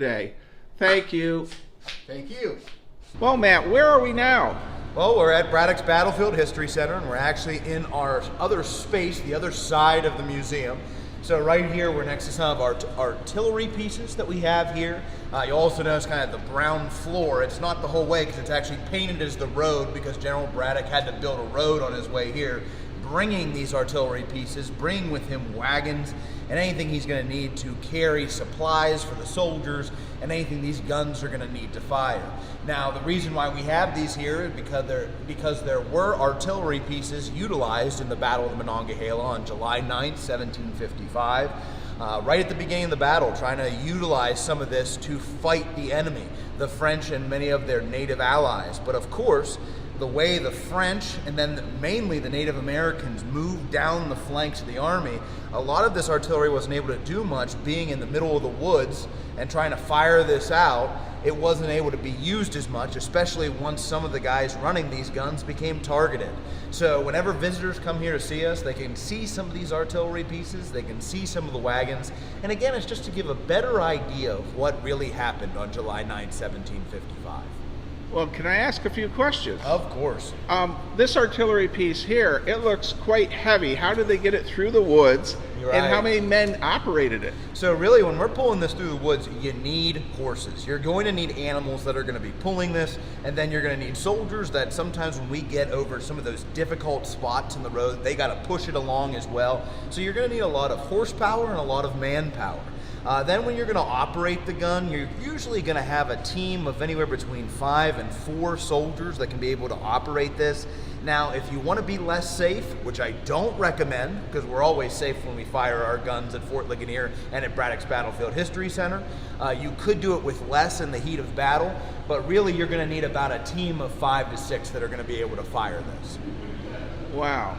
Today. Thank you. Thank you. Well, Matt, where are we now? Well, we're at Braddock's Battlefield History Center, and we're actually in our other space, the other side of the museum. So right here, we're next to some of our artillery pieces that we have here. You'll also notice kind of the brown floor. It's not the whole way because it's actually painted as the road because General Braddock had to build a road on his way here, bringing these artillery pieces, bringing with him wagons and anything he's going to need to carry supplies for the soldiers and anything these guns are going to need to fire. Now, the reason why we have these here is because there were artillery pieces utilized in the Battle of the Monongahela on July 9th, 1755. Right at the beginning of the battle, trying to utilize some of this to fight the enemy, the French and many of their native allies. But of course, the way the French and then mainly the Native Americans moved down the flanks of the army, a lot of this artillery wasn't able to do much being in the middle of the woods and trying to fire this out. It wasn't able to be used as much, especially once some of the guys running these guns became targeted. So whenever visitors come here to see us, they can see some of these artillery pieces, they can see some of the wagons, and again, it's just to give a better idea of what really happened on July 9, 1755. Well, can I ask a few questions? Of course. This artillery piece here, it looks quite heavy. How did they get it through the woods? You're and right. how many men operated it? So really, when we're pulling this through the woods, you need horses. You're going to need animals that are going to be pulling this, and then you're going to need soldiers that sometimes when we get over some of those difficult spots in the road, they got to push it along as well. So you're going to need a lot of horsepower and a lot of manpower. Then when you're going to operate the gun, you're usually going to have a team of anywhere between 5 and 4 soldiers that can be able to operate this. Now, if you want to be less safe, which I don't recommend, because we're always safe when we fire our guns at Fort Ligonier and at Braddock's Battlefield History Center, you could do it with less in the heat of battle, but really you're going to need about a team of 5 to 6 that are going to be able to fire this. Wow.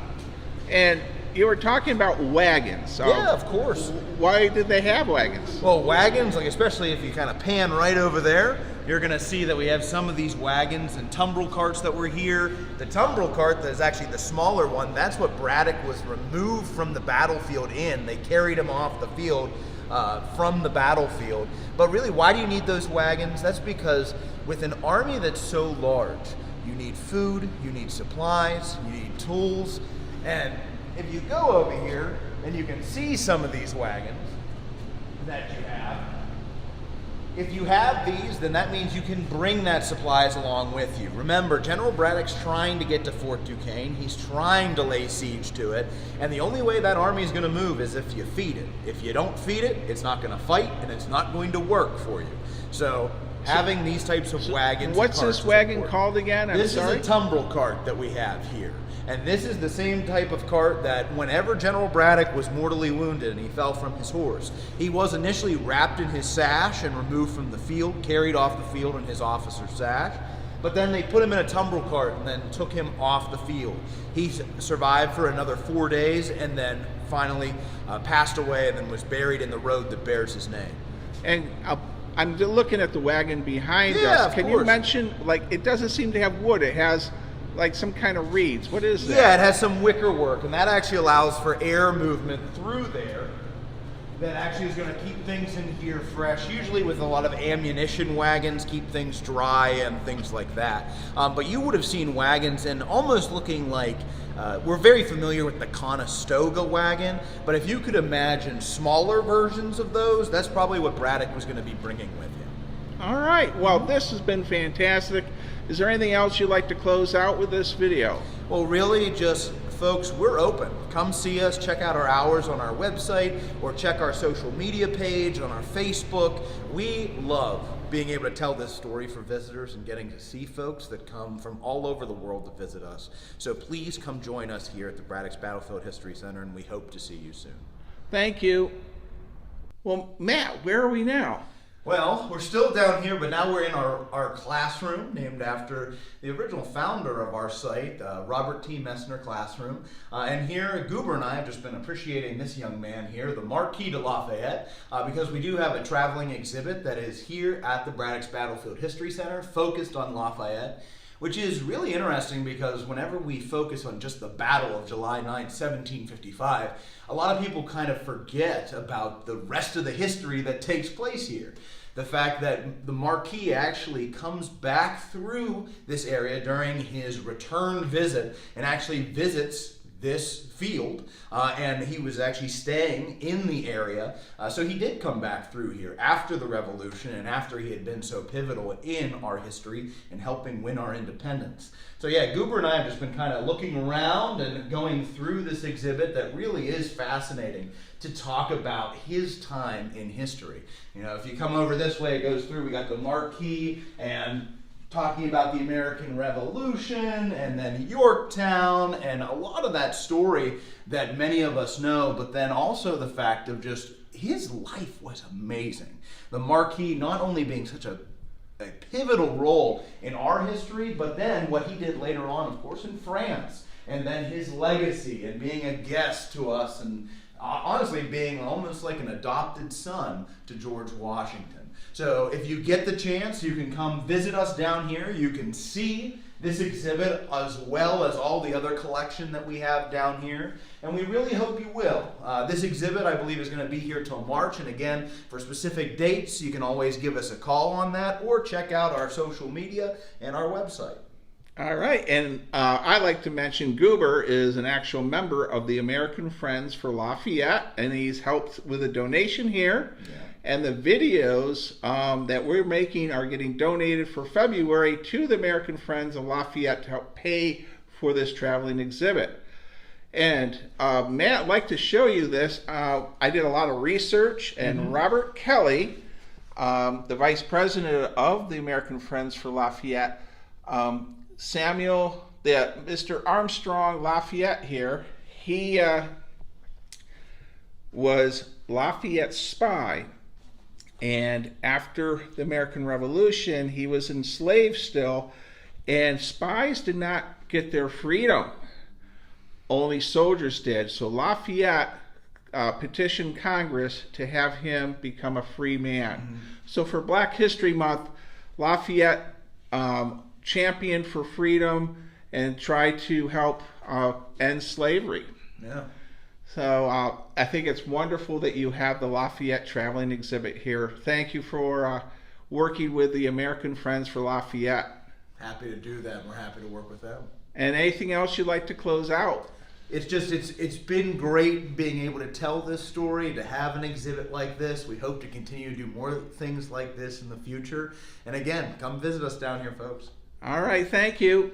And you were talking about wagons. Yeah, of course. Why did they have wagons? Well, wagons, like especially if you kind of pan right over there, you're going to see that we have some of these wagons and tumbrel carts that were here. The tumbrel cart that is actually the smaller one, that's what Braddock was removed from the battlefield in. They carried him off the field from the battlefield. But really, why do you need those wagons? That's because with an army that's so large, you need food, you need supplies, you need tools, and if you go over here and you can see some of these wagons that you have, if you have these, then that means you can bring that supplies along with you. Remember, General Braddock's trying to get to Fort Duquesne. He's trying to lay siege to it. And the only way that army is going to move is if you feed it. If you don't feed it, it's not going to fight and it's not going to work for you. So having these types of wagons. What's this wagon called again? This is a tumbrel cart that we have here. And this is the same type of cart that whenever General Braddock was mortally wounded and he fell from his horse, he was initially wrapped in his sash and removed from the field, carried off the field in his officer's sash. But then they put him in a tumbrel cart and then took him off the field. He survived for another 4 days and then finally passed away and then was buried in the road that bears his name. And I'm looking at the wagon behind us. Can you mention, like, it doesn't seem to have wood. It has like some kind of reeds. What is that? Yeah, it has some wicker work, and that actually allows for air movement through there. That actually is going to keep things in here fresh, usually with a lot of ammunition wagons, keep things dry and things like that. But you would have seen wagons and almost looking like, we're very familiar with the Conestoga wagon, but if you could imagine smaller versions of those, that's probably what Braddock was going to be bringing with him. All right, well, this has been fantastic. Is there anything else you'd like to close out with this video? Well, really just, folks, we're open. Come see us, check out our hours on our website, or check our social media page on our Facebook. We love being able to tell this story for visitors and getting to see folks that come from all over the world to visit us. So please come join us here at the Braddock's Battlefield History Center, and we hope to see you soon. Thank you. Well, Matt, where are we now? Well, we're still down here, but now we're in our classroom, named after the original founder of our site, Robert T. Messner Classroom. And here, Goober and I have just been appreciating this young man here, the Marquis de Lafayette, because we do have a traveling exhibit that is here at the Braddock's Battlefield History Center, focused on Lafayette, which is really interesting because whenever we focus on just the Battle of July 9, 1755, a lot of people kind of forget about the rest of the history that takes place here. The fact that the Marquis actually comes back through this area during his return visit and actually visits this field, and he was actually staying in the area. So he did come back through here after the Revolution and after he had been so pivotal in our history and helping win our independence. So yeah, Goober and I have just been kind of looking around and going through this exhibit that really is fascinating to talk about his time in history. You know, if you come over this way, it goes through, we got the Marquis and talking about the American Revolution and then Yorktown and a lot of that story that many of us know, but then also the fact of just his life was amazing. The Marquis not only being such a pivotal role in our history, but then what he did later on, of course, in France, and then his legacy and being a guest to us and honestly being almost like an adopted son to George Washington. So if you get the chance, you can come visit us down here. You can see this exhibit as well as all the other collection that we have down here. And we really hope you will. This exhibit, I believe, is going to be here till March. And again, for specific dates, you can always give us a call on that or check out our social media and our website. All right, and I'd like to mention Goober is an actual member of the American Friends for Lafayette, and he's helped with a donation here. Yeah. And the videos that we're making are getting donated for February to the American Friends of Lafayette to help pay for this traveling exhibit. And Matt, I'd like to show you this. I did a lot of research, and Robert Kelly, the vice president of the American Friends for Lafayette, Mr. Armstrong Lafayette here, he was Lafayette's spy. And after the American Revolution, he was enslaved still, and spies did not get their freedom. Only soldiers did. So Lafayette petitioned Congress to have him become a free man. So for Black History Month, Lafayette championed for freedom and tried to help end slavery. Yeah. So I think it's wonderful that you have the Lafayette traveling exhibit here. Thank you for working with the American Friends for Lafayette. Happy to do that. We're happy to work with them. And anything else you'd like to close out? It's been great being able to tell this story, to have an exhibit like this. We hope to continue to do more things like this in the future. And again, come visit us down here, folks. All right, thank you.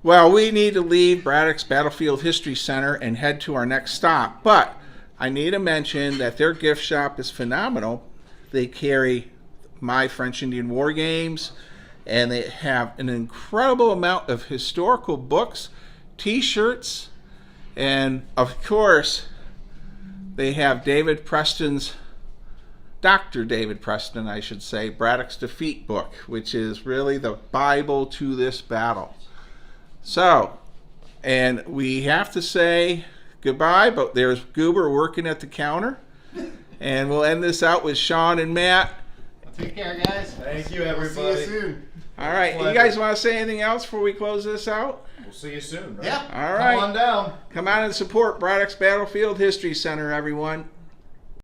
Well, we need to leave Braddock's Battlefield History Center and head to our next stop, but I need to mention that their gift shop is phenomenal. They carry my French Indian War games, and they have an incredible amount of historical books, t-shirts, and of course, they have Dr. David Preston, I should say, Braddock's Defeat book, which is really the Bible to this battle. So, and we have to say goodbye, but there's Goober working at the counter. And we'll end this out with Sean and Matt. Take care, guys. Thank you, everybody. See you soon. All right, you guys want to say anything else before we close this out? We'll see you soon, right? Yeah. All right. Come on down. Come out and support Braddock's Battlefield History Center, everyone.